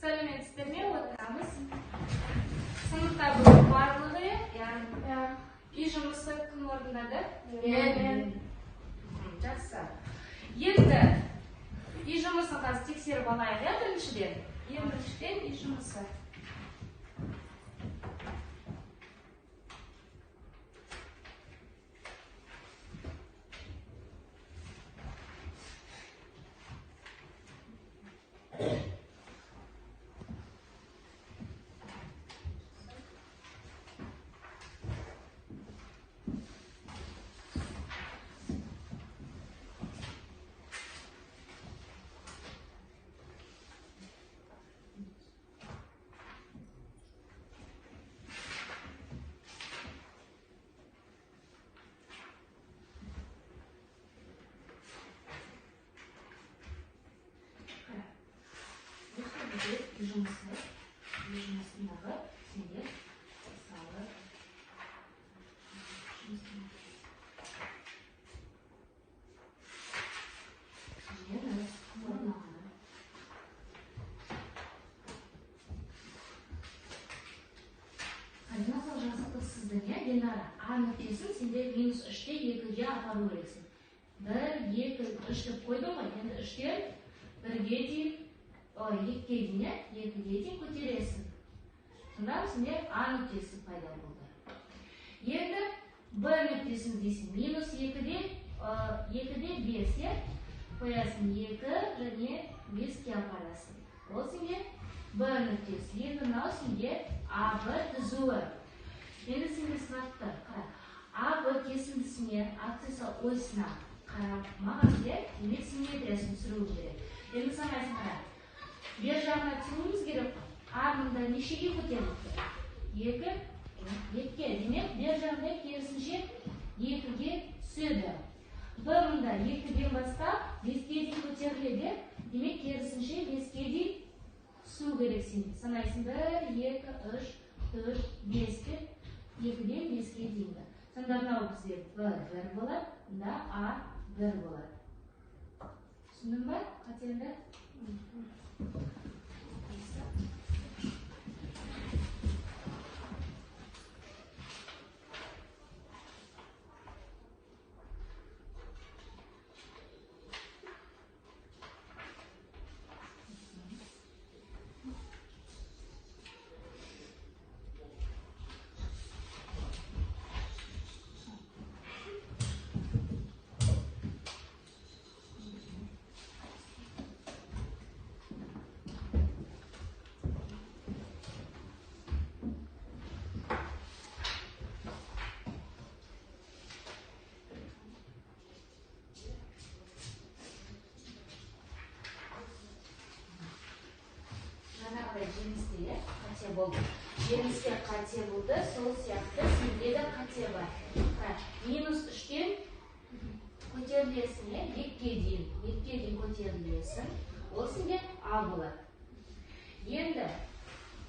Сәлеметсіздер ме? Отырамыз. Сыныпта бүгін барлығы, үй жұмысы кім орындады? Мен. Жақсы. Енді үй жұмысын қазір тексеріп алайық, біріншіден. Ең біріншіден үй жұмысы. Жұмысындағы сендер мысалы жеңіс орнағаны. Координациялық жазықтық сіздің, Ленара, А нүктесін сендер -3-те 2-ге апару керексің. 1, 2, 3 деп қойдың ғой, енді 3-тен 1-ге дейін 2-ге дейін, 2-ге дейін көтересің. Сонда сендер А нүктесі пайда болды. Енді Б нүктесін дейсің, -2-де 5, қоясың 2 және 5-ге апарасың. Ол сендер Б нүктесі. Енді мынау сендер АБ түзуі. Енді сендер сұрақта, АБ кесіндісіне, аксисы осына қарамағанда, демек симметриясын түсіру керек. Енді санайсың қара. Бер жағына түсіруіміз керек. А мұнда нешеге көтерілді? 2-ге. Демек, бер жағында керісінше 2-ге түседі. Б мұнда 2-ден бастап 5-ге дейін көтеріледі. Демек, керісінше 5-ге дейін түсу керек сен. Санайсың 1, 2, 3, 4, 5 деп 2-ден 5-ге дейінгі. Сонда мынау бізде Б1 болады, мұнда А1 болады. Түсіндің ба? Қателді? Жеңісте қате болды. Жеңісте қате болды, сол сияқты сенде де қате бар. -3-тен көтерілесің, 2-ге дейін көтерілесің. Ол сенде А болады. Енді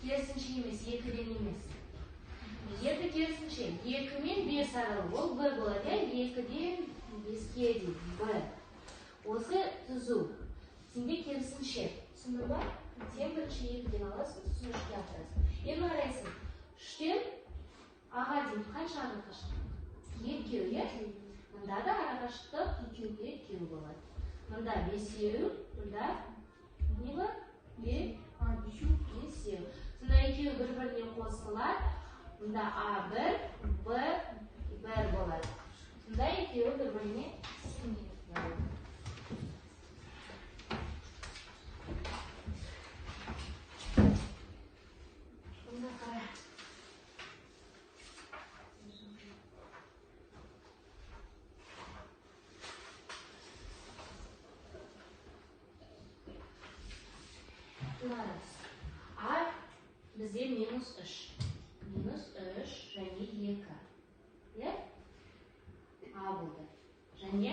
керісінше емес, 2-ден емес. Енді керісінше 2 мен 5 аралы ол Б болады, 2-ден 5-ге дейін Б. Осы түзу. Сенде керісінше. Түсіндің ба? Сен бірінші 2-ден аласың, сосын 3-ге апарасың. Енді қарайсың, 3-тен А-ға дейін қанша арақашықтық? 2, мұнда да арақашықтық 2-2 болады. Мұнда 5, мұнда не бар? 5. Сонда 2 бір-біріне қосылар, мұнда А1, Б1 болады. Сонда 2 бір-біріне болады. А бізде -3. -3 және 2. А болды. Және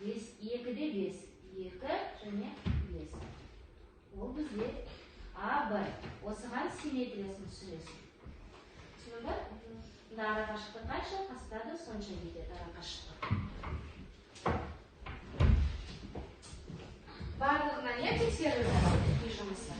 2-де 5. 2 және 5. Ол бізде А1. Осыған симметриясын түсіресің. Түсіндің ба? Мұнда арақашықтық қанша? Қастады сонша кетеді арақашықтық. Барлығына не тексерілді? Үй жұмысы.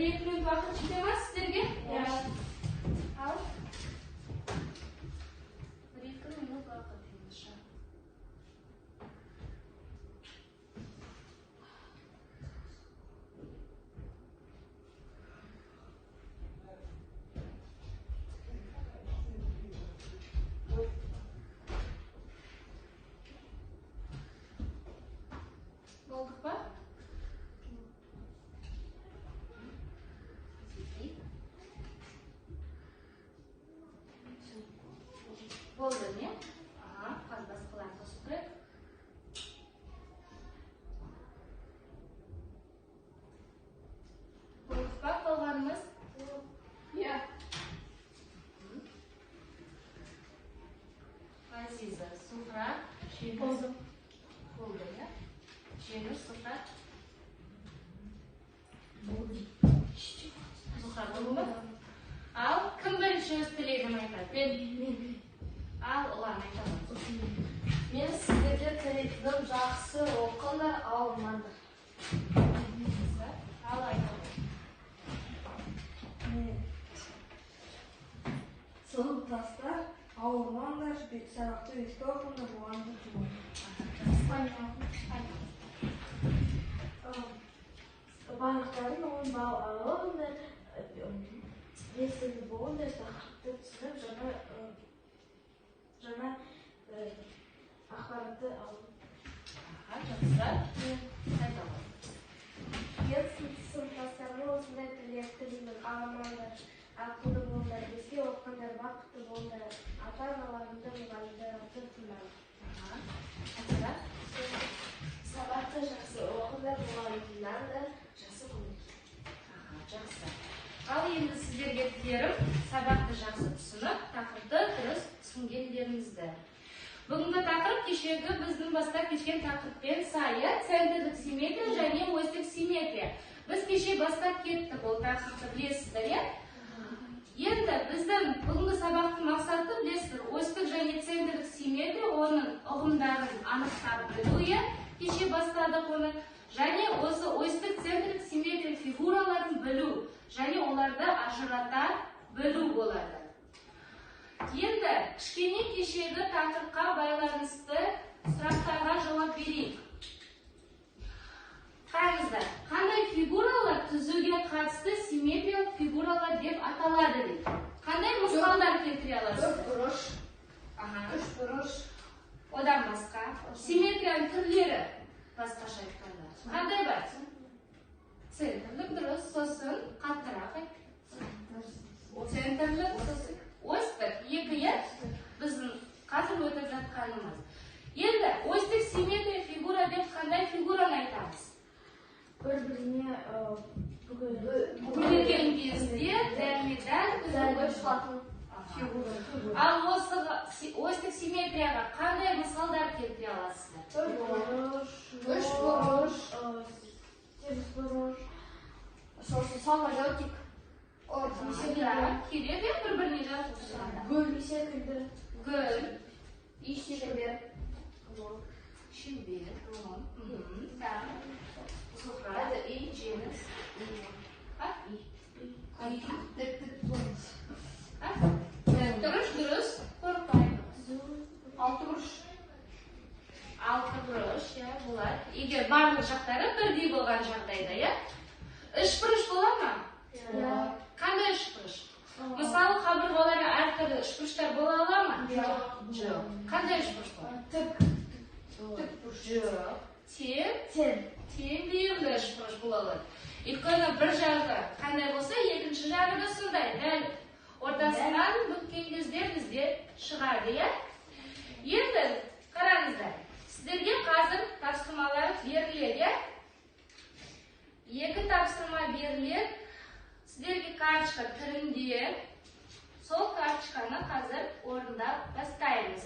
1-2 минут уақыт жете ма сіздерге? Ал 1-2 минут уақыт ендіше. Болдық па? Болды, не? Қазір басқаларын қосып тұрайық. Болдық па қалғанымыз? Иә. Ғазиза, Сухра, Жеңіс. Болды, иә? Жеңіс, Сухра. Сухра болды ма? Ал кім бірінші өз тілегін айтады? Мен. Ал ұлан айтады. Мен сіздерге тілейтінім жақсы оқыңдар, ауырмаңдар. Ал айтады. Сыныптастар, ауырмаңдар, сабақты есте оқыңдар, мұғалімді тыңдаңдар. Барлықтарын алыңдар, белсенді болыңдар, тақырыпты түсініп, жаңа ақпаратты алың. Жақсы. Айтады. Мен сыныптастарыма осындай тілек тілеймін, ауырмаңдар, ақылды болыңдар, бізге оққандар, бақытты болыңдар, ата-аналарымды, мұғалімдерімді тыңдаңдар. Сабақты жақсы оқыңдар, мұғалімдерін да жақсы көріңдер. Жақсы. Ал енді сіздерге тілерім сабақты жақсы түсініп, тақырыпты дұрыс түсінгендеріңізді. Бүгінгі тақырып кешегі біздің бастап кешкен тақырыппен сайы центрлік симметрия және осьтік симметрия. Біз кеше бастап кеттік, ол тақырыпты білесіздер, иә? Енді біздің бүгінгі сабақтың мақсаты білесіздер, осьтік және центрлік симметрия, оның ұғымдарын анықтап білу, кеше бастадық оны, және осы осьтік центрлік симметрия фигураларын білу, және оларды ажырата білу болады. Енді кішкене кешегі тақырыпқа байланысты сұрақтарға жауап берейік. Қараңыздар, қандай фигуралар түзуге қатысты симметриялық фигуралар деп аталады дейді. Қандай мысалдар келтіре аласыз? Бұрыш, Үшбұрыш. Одан басқа симметрияның түрлері басқаша айтқанда. Қандай бар? Центрлік, дұрыс, сосын қаттырақ айт. Центрлік, сосын осьтік, екі, біздің қазір өтіп жатқанымыз. Енді осьтік симметрия фигура деп қандай фигураны айтамыз? бір-біріне Бөлінген кезде дәлме-дәл үзіліп шығатын фигура. Ал осы осьтік симметрияға қандай мысалдар келтіре аласыздар? Үшбұрыш, терісбұрыш, сосын самолетик, Керек, бір-біріне жазып гүл секілді, гүл, шеңбер, шеңбер, Сухра, жеңіс, дұрыс, қорқайық. Алты бұрыш, болады. Егер барлық жақтары бірдей болған жағдайда, үшбұрыш бола ма? Қандай үшбұрыш? Мысалы, қабырғалары әртүрлі үшбұрыштар бола ала ма? Жоқ. Қандай үшбұрыш болады? Жоқ. Тең-бүйірлі үшбұрыш бола алады. Өйткені бір жағы қандай болса, екінші жағы да сондай. Дәл ортасынан бүккен кезде бізде шығады, Енді қараңыздар. Сіздерге қазір тапсырмалар беріледі. Екі тапсырма беріледі. Сіздерге карточка түрінде, сол карточканы қазір орындап бастаймыз,